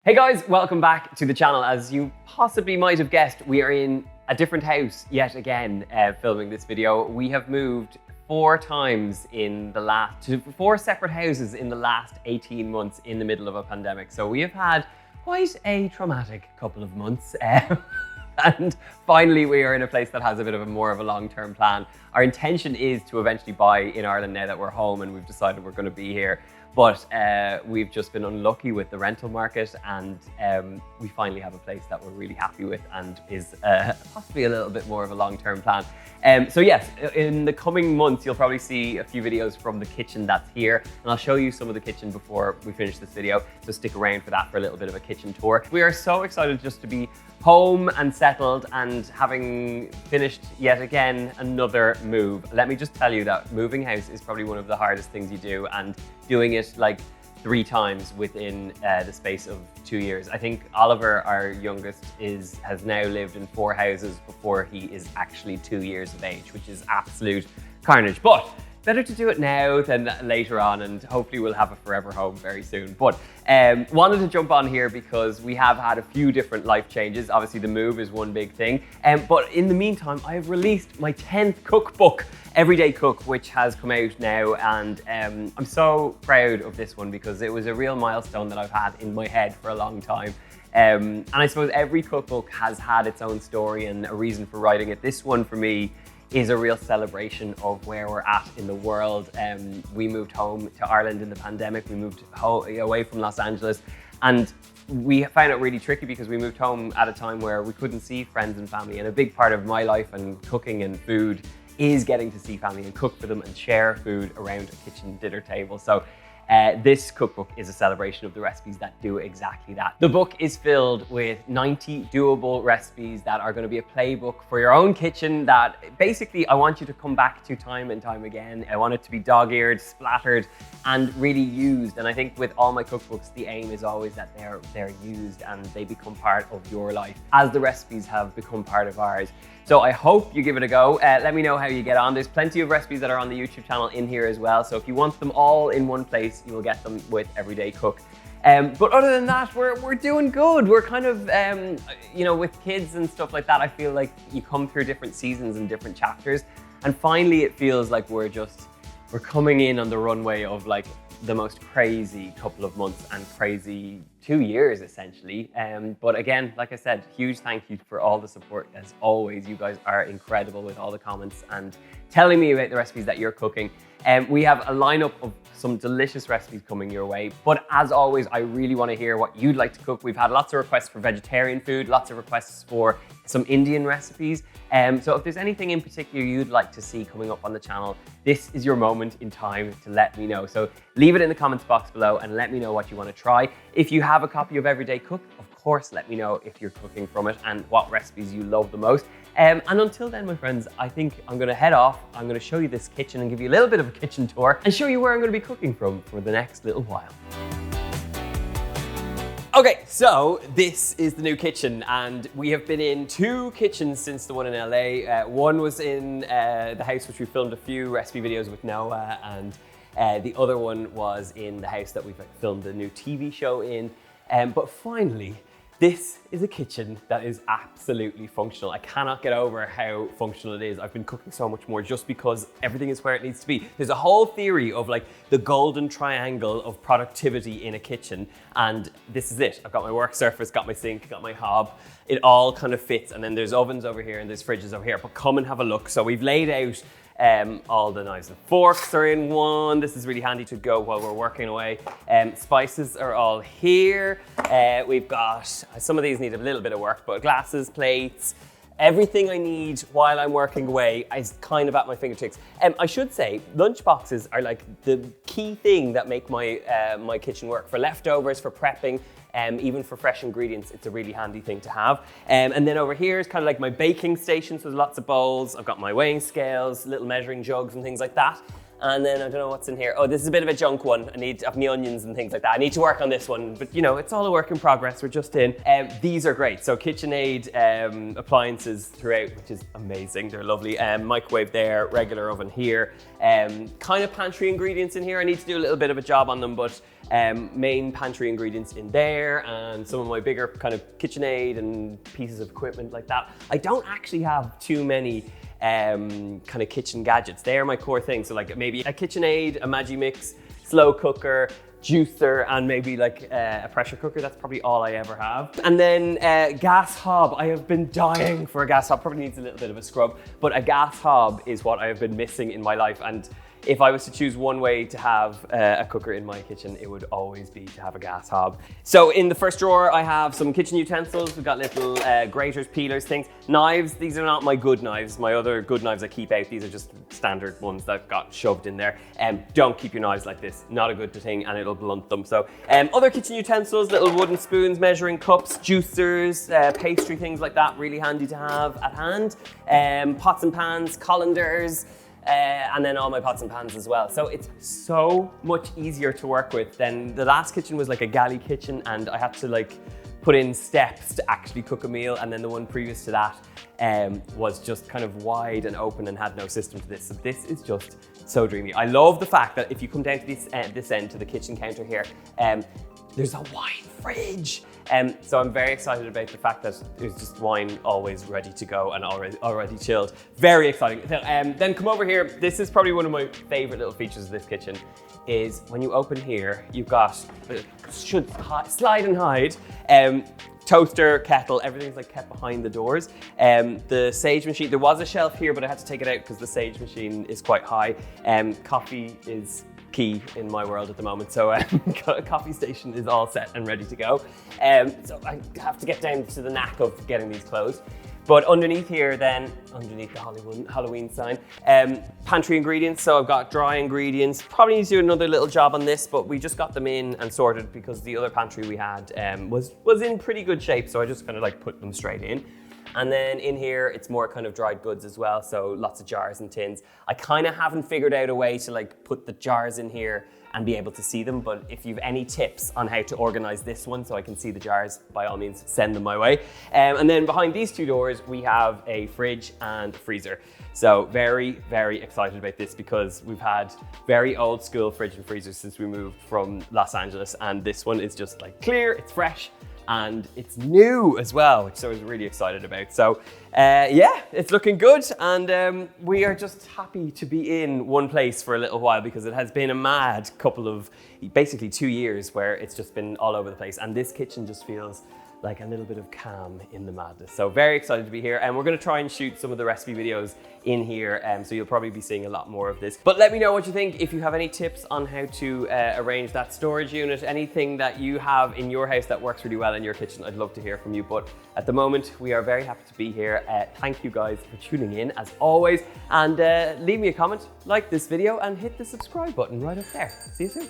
Hey guys, welcome back to the channel. As you possibly might have guessed, we are in a different house yet again filming this video. We have moved four separate houses in the last 18 months in the middle of a pandemic. So we have had quite a traumatic couple of months. And finally, we are in a place that has a bit of more of a long-term plan. Our intention is to eventually buy in Ireland now that we're home and we've decided we're going to be here. But we've just been unlucky with the rental market, and we finally have a place that we're really happy with and is possibly a little bit more of a long-term plan. So yes, in the coming months, you'll probably see a few videos from the kitchen that's here, and I'll show you some of the kitchen before we finish this video. So stick around for that, for a little bit of a kitchen tour. We are so excited just to be home and settled and having finished yet again another move. Let me just tell you that moving house is probably one of the hardest things you do, and doing it like 3 times within the space of 2 years. I think Oliver, our youngest, has now lived in 4 houses before he is actually 2 years of age, which is absolute carnage. But better to do it now than later on, and hopefully we'll have a forever home very soon. But wanted to jump on here because we have had a few different life changes. Obviously the move is one big thing, but in the meantime I have released my 10th cookbook, Everyday Cook, which has come out now, and I'm so proud of this one because it was a real milestone that I've had in my head for a long time. And I suppose every cookbook has had its own story and a reason for writing it. This one for me is a real celebration of where we're at in the world. We moved home to Ireland in the pandemic. We moved away from Los Angeles, and we found it really tricky because we moved home at a time where we couldn't see friends and family. And a big part of my life and cooking and food is getting to see family and cook for them and share food around a kitchen dinner table. So this cookbook is a celebration of the recipes that do exactly that. The book is filled with 90 doable recipes that are going to be a playbook for your own kitchen that basically I want you to come back to time and time again. I want it to be dog-eared, splattered, and really used. And I think with all my cookbooks, the aim is always that they're used and they become part of your life, as the recipes have become part of ours. So I hope you give it a go. Let me know how you get on. There's plenty of recipes that are on the YouTube channel in here as well. So if you want them all in one place, you will get them with Everyday Cook. But other than that, we're doing good. We're kind of, you know, with kids and stuff like that, I feel like you come through different seasons and different chapters. And finally, it feels like we're coming in on the runway of like the most crazy couple of months and crazy 2 years essentially. But again, like I said, huge thank you for all the support as always. You guys are incredible with all the comments and telling me about the recipes that you're cooking. We have a lineup of some delicious recipes coming your way. But as always, I really want to hear what you'd like to cook. We've had lots of requests for vegetarian food, lots of requests for some Indian recipes. So if there's anything in particular you'd like to see coming up on the channel, this is your moment in time to let me know. So leave it in the comments box below and let me know what you want to try. If you have a copy of Everyday Cook, of course, let me know if you're cooking from it and what recipes you love the most. And until then, my friends, I think I'm going to head off. I'm going to show you this kitchen and give you a little bit of a kitchen tour and show you where I'm going to be cooking from for the next little while. Okay, so this is the new kitchen, and we have been in 2 kitchens since the one in LA. One was in the house which we filmed a few recipe videos with Noah, and the other one was in the house that we've filmed the new TV show in. But finally, this is a kitchen that is absolutely functional. I cannot get over how functional it is. I've been cooking so much more just because everything is where it needs to be. There's a whole theory of like the golden triangle of productivity in a kitchen, and this is it. I've got my work surface, got my sink, got my hob. It all kind of fits, and then there's ovens over here and there's fridges over here, but come and have a look. So we've laid out all the knives and forks are in one. This is really handy to go while we're working away. Spices are all here. We've got, some of these need a little bit of work, but glasses, plates, everything I need while I'm working away is kind of at my fingertips. I should say, lunch boxes are like the key thing that make my, my kitchen work. For leftovers, for prepping, even for fresh ingredients, it's a really handy thing to have. And then over here is kind of like my baking station, so there's lots of bowls. I've got my weighing scales, little measuring jugs and things like that. And then I don't know what's in here. Oh, this is a bit of a junk one. I have my onions and things like that. I need to work on this one, but you know, it's all a work in progress. We're just in. These are great. So KitchenAid appliances throughout, which is amazing. They're lovely. Microwave there, regular oven here. Kind of pantry ingredients in here. I need to do a little bit of a job on them, but main pantry ingredients in there, and some of my bigger kind of KitchenAid and pieces of equipment like that. I don't actually have too many kind of kitchen gadgets. They are my core thing. So like maybe a KitchenAid, a Magimix, slow cooker, juicer, and maybe like a pressure cooker. That's probably all I ever have. And then gas hob. I have been dying for a gas hob. Probably needs a little bit of a scrub, but a gas hob is what I have been missing in my life. And if I was to choose one way to have a cooker in my kitchen, it would always be to have a gas hob. So in the first drawer, I have some kitchen utensils. We've got little graters, peelers, things. Knives, these are not my good knives. My other good knives I keep out. These are just standard ones that got shoved in there. Don't keep your knives like this. Not a good thing, and it'll blunt them. So other kitchen utensils, little wooden spoons, measuring cups, juicers, pastry, things like that. Really handy to have at hand. Pots and pans, colanders, and then all my pots and pans as well. So it's so much easier to work with than the last kitchen was like a galley kitchen, and I had to like put in steps to actually cook a meal, and then the one previous to that was just kind of wide and open and had no system to this. So this is just so dreamy. I love the fact that if you come down to this end to the kitchen counter here, there's a wine fridge. So I'm very excited about the fact that there's just wine always ready to go and already chilled. Very exciting. Then come over here. This is probably one of my favorite little features of this kitchen, is when you open here, you've got, should slide and hide, toaster, kettle, everything's like kept behind the doors. The Sage machine, there was a shelf here, but I had to take it out because the Sage machine is quite high. Coffee is key in my world at the moment, so coffee station is all set and ready to go. So I have to get down to the knack of getting these closed. But underneath here then, underneath the Halloween sign, pantry ingredients. So I've got dry ingredients. Probably need to do another little job on this, but we just got them in and sorted because the other pantry we had was in pretty good shape. So I just kind of like put them straight in. And then in here, it's more kind of dried goods as well. So lots of jars and tins. I kind of haven't figured out a way to like put the jars in here and be able to see them. But if you've any tips on how to organize this one so I can see the jars, by all means, send them my way. And then behind these two doors, we have a fridge and a freezer. So very, very excited about this because we've had very old school fridge and freezers since we moved from Los Angeles. And this one is just like clear, it's fresh, and it's new as well, which I was really excited about. So yeah, it's looking good, and we are just happy to be in one place for a little while because it has been a mad couple of, basically 2 years where it's just been all over the place, and this kitchen just feels like a little bit of calm in the madness. So very excited to be here, and we're gonna try and shoot some of the recipe videos in here, so you'll probably be seeing a lot more of this. But let me know what you think. If you have any tips on how to arrange that storage unit, anything that you have in your house that works really well in your kitchen, I'd love to hear from you. But at the moment, we are very happy to be here. Thank you guys for tuning in as always, and leave me a comment, like this video, and hit the subscribe button right up there. See you soon.